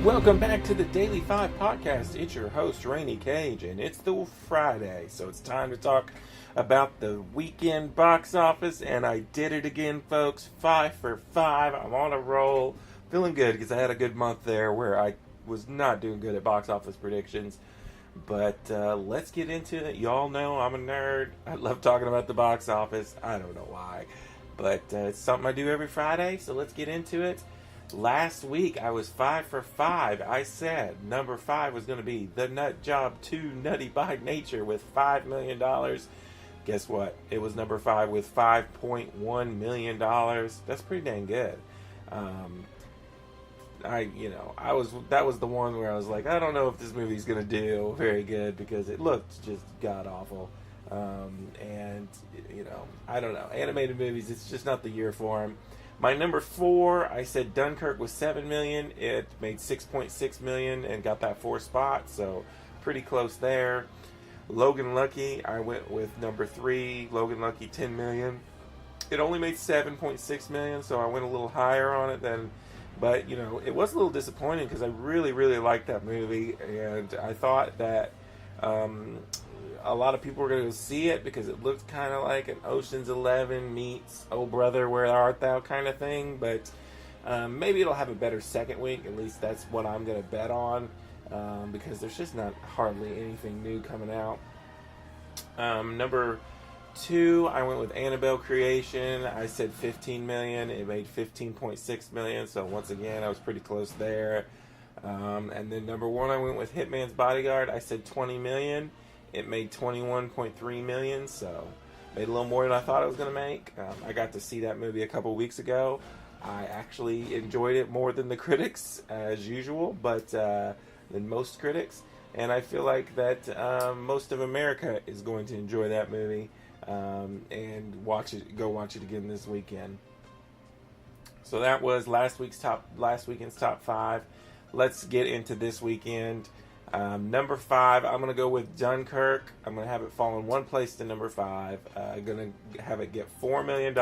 Welcome back to the Daily 5 podcast. It's your host, Rainey Cage, and it's the Friday, so it's time to talk about the weekend box office, and I did it again, folks. 5 for 5. I'm on a roll. Feeling good because I had a good month there where I was not doing good at box office predictions. But let's get into it. Y'all know I'm a nerd. I love talking about the box office. I don't know why, but it's something I do every Friday, so let's get into it. Last week, I was 5 for 5. I said number 5 was going to be The Nut Job 2 Nutty by Nature with $5 million. Guess what? It was number 5 with $5.1 million. That's pretty dang good. That was the one where I was like, I don't know if this movie's going to do very good because it looked just god-awful. I don't know. Animated movies, it's just not the year for them. My number 4, I said Dunkirk was $7 million. It made $6.6 million and got that 4th spot, so pretty close there. Logan Lucky, I went with number 3. Logan Lucky, $10 million. It only made $7.6 million, so I went a little higher on it than. But it was a little disappointing because I really, really liked that movie, and I thought that a lot of people were going to go see it because it looked kind of like an Ocean's 11 meets Oh Brother, Where Art Thou kind of thing. But maybe it'll have a better second week. At least that's what I'm going to bet on because there's just not hardly anything new coming out. Number 2, I went with Annabelle Creation. I said $15 million. It made $15.6 million. So once again, I was pretty close there. And then number 1, I went with Hitman's Bodyguard. I said $20 million. It made $21.3 million, so made a little more than I thought it was going to make. I got to see that movie a couple weeks ago. I actually enjoyed it more than the critics, as usual, but than most critics. And I feel like that most of America is going to enjoy that movie and go watch it again this weekend. So that was last weekend's top 5. Let's get into this weekend. Number 5, I'm going to go with Dunkirk. I'm going to have it fall in one place to number 5. I'm going to have it get $4 million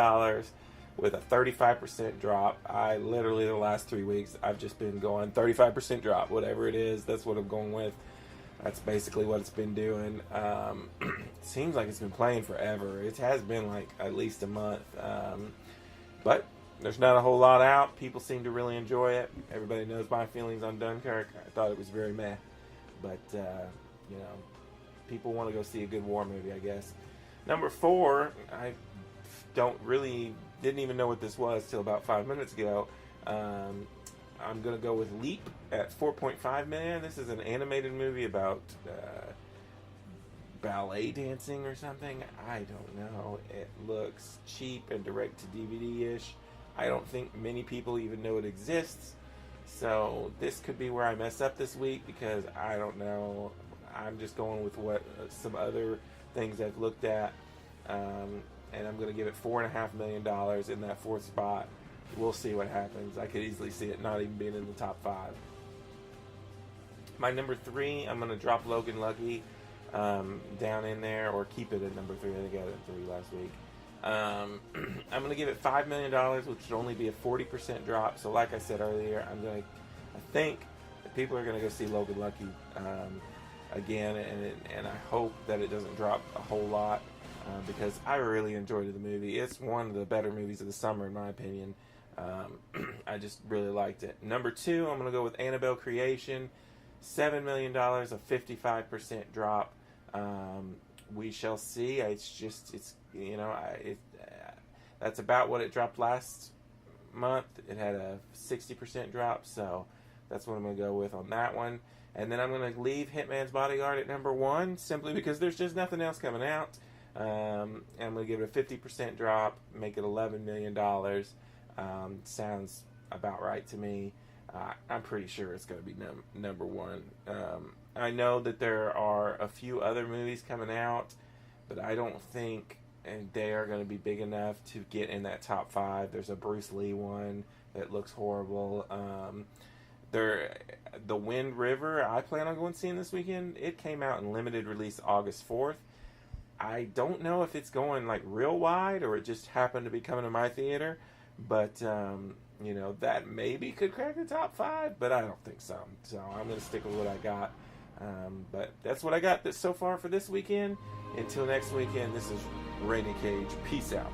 with a 35% drop. I literally, the last 3 weeks, I've just been going 35% drop. Whatever it is, that's what I'm going with. That's basically what it's been doing. Seems like it's been playing forever. It has been like at least a month. But there's not a whole lot out. People seem to really enjoy it. Everybody knows my feelings on Dunkirk. I thought it was very meh. But, people want to go see a good war movie, I guess. Number 4, I didn't even know what this was till about 5 minutes ago. I'm going to go with Leap at $4.5 million. This is an animated movie about ballet dancing or something. I don't know. It looks cheap and direct-to-DVD-ish. I don't think many people even know it exists. So this could be where I mess up this week because I don't know. I'm just going with what some other things I've looked at. And I'm going to give it $4.5 million in that 4th spot. We'll see what happens. I could easily see it not even being in the top 5. My number 3, I'm going to drop Logan Lucky down in there or keep it at number 3. I think I got it at 3 last week. I'm going to give it $5 million, which should only be a 40% drop. So like I said earlier, I think that people are going to go see Logan Lucky again, and I hope that it doesn't drop a whole lot because I really enjoyed the movie. It's one of the better movies of the summer, in my opinion. I just really liked it. Number 2, I'm going to go with Annabelle Creation, $7 million, a 55% drop. We shall see. That's about what it dropped last month. It had a 60% drop, so that's what I'm going to go with on that one. And then I'm going to leave Hitman's Bodyguard at number 1 simply because there's just nothing else coming out. I'm going to give it a 50% drop, make it $11 million. Sounds about right to me. I'm pretty sure it's going to be number 1. I know that there are a few other movies coming out, but I don't think they are going to be big enough to get in that top 5. There's a Bruce Lee one that looks horrible. The Wind River, I plan on going seeing this weekend. It came out in limited release August 4th. I don't know if it's going like real wide or it just happened to be coming to my theater, but You know, that maybe could crack the top 5, but I don't think so. So I'm going to stick with what I got. But that's what I got so far for this weekend. Until next weekend, this is Rainy Cage. Peace out.